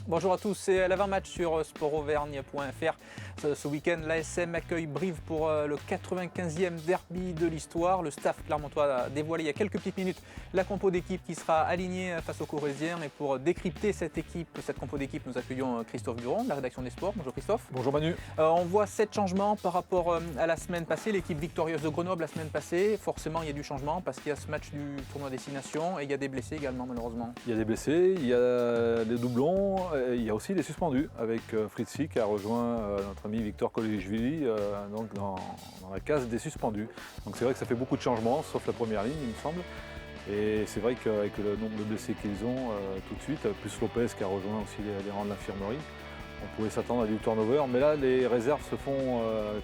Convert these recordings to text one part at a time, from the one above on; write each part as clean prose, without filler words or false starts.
Bonjour à tous, c'est l'avant-match sur sportauvergne.fr. Ce week-end, l'ASM accueille Brive pour le 95e derby de l'histoire. Le staff clermontois a dévoilé il y a quelques petites minutes la compo d'équipe qui sera alignée face aux Corésiens. Et pour décrypter cette compo d'équipe, nous accueillons Christophe Buron de la rédaction des sports. Bonjour Christophe. Bonjour Manu. On voit 7 changements par rapport à la semaine passée, l'équipe victorieuse de Grenoble la semaine passée. Forcément, il y a du changement parce qu'il y a ce match du tournoi destination et il y a des blessés également malheureusement. Il y a des blessés, il y a des doublons, il y a aussi des suspendus avec Fritzi qui a rejoint notre ami Victor Kolishvili donc dans la case des suspendus. Donc c'est vrai que ça fait beaucoup de changements, sauf la première ligne il me semble. Et c'est vrai qu'avec le nombre de blessés qu'ils ont tout de suite, plus Lopez qui a rejoint aussi les rangs de l'infirmerie, on pouvait s'attendre à du turnover, mais là les réserves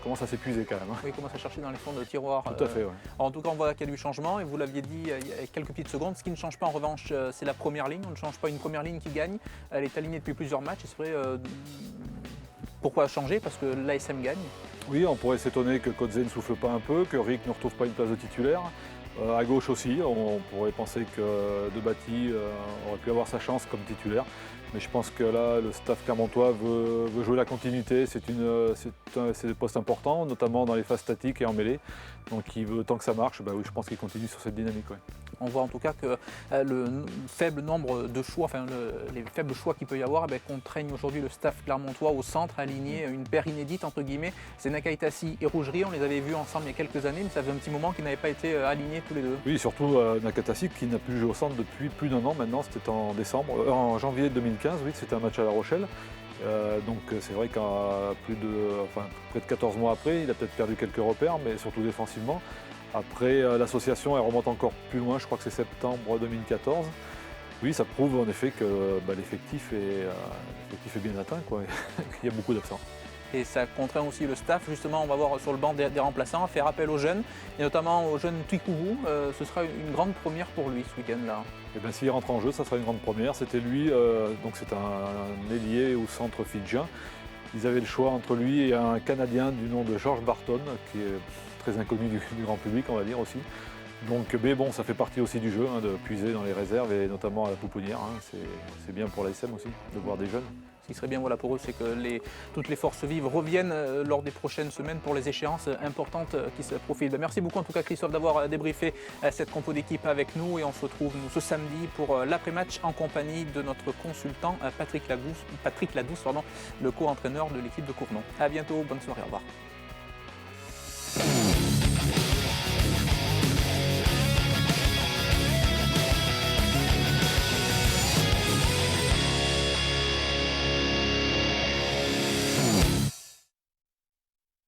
commencent à s'épuiser quand même. Oui, commence à chercher dans les fonds de tiroir. Tout à fait, ouais. En tout cas, on voit qu'il y a du changement et vous l'aviez dit il y a quelques petites secondes. Ce qui ne change pas en revanche, c'est la première ligne. On ne change pas une première ligne qui gagne. Elle est alignée depuis plusieurs matchs. Et c'est vrai, pourquoi changer? Parce que l'ASM gagne. Oui, on pourrait s'étonner que Kodze ne souffle pas un peu, que Rick ne retrouve pas une place de titulaire. À gauche aussi, on pourrait penser que Debati aurait pu avoir sa chance comme titulaire. Mais je pense que là, le staff clermontois veut jouer la continuité. C'est des postes importants, notamment dans les phases statiques et en mêlée. Donc il veut, tant que ça marche, oui, je pense qu'il continue sur cette dynamique. Ouais. On voit en tout cas que le faible nombre de choix, les faibles choix qu'il peut y avoir, contraignent aujourd'hui le staff clermontois au centre, aligné une paire inédite entre guillemets. C'est Nakaitassi et Rougerie, on les avait vus ensemble il y a quelques années, mais ça fait un petit moment qu'ils n'avaient pas été alignés tous les deux. Oui, surtout Nakaitassi qui n'a plus joué au centre depuis plus d'un an maintenant, c'était en janvier 2015, oui, c'était un match à La Rochelle. Donc c'est vrai qu'à près de 14 mois après, il a peut-être perdu quelques repères, mais surtout défensivement. Après, l'association elle remonte encore plus loin, je crois que c'est septembre 2014. Oui, ça prouve en effet que l'effectif est bien atteint, quoi. Il y a beaucoup d'absents. Et ça contraint aussi le staff, justement, on va voir sur le banc des remplaçants, faire appel aux jeunes, et notamment aux jeunes Twikourou. Ce sera une grande première pour lui ce week-end-là. Et bien s'il rentre en jeu, ça sera une grande première. C'était lui, donc c'est un ailier au centre fidjien. Ils avaient le choix entre lui et un Canadien du nom de George Barton, qui est très inconnu du grand public, on va dire aussi. Donc, mais bon, ça fait partie aussi du jeu, de puiser dans les réserves et notamment à la pouponnière. C'est bien pour l'ASM aussi de voir des jeunes. Ce qui serait bien pour eux, c'est que toutes les forces vives reviennent lors des prochaines semaines pour les échéances importantes qui se profilent. Merci beaucoup en tout cas Christophe d'avoir débriefé cette compo d'équipe avec nous et on se retrouve ce samedi pour l'après-match en compagnie de notre consultant Patrick Ladouce, le co-entraîneur de l'équipe de Cournon. A bientôt, bonne soirée, au revoir.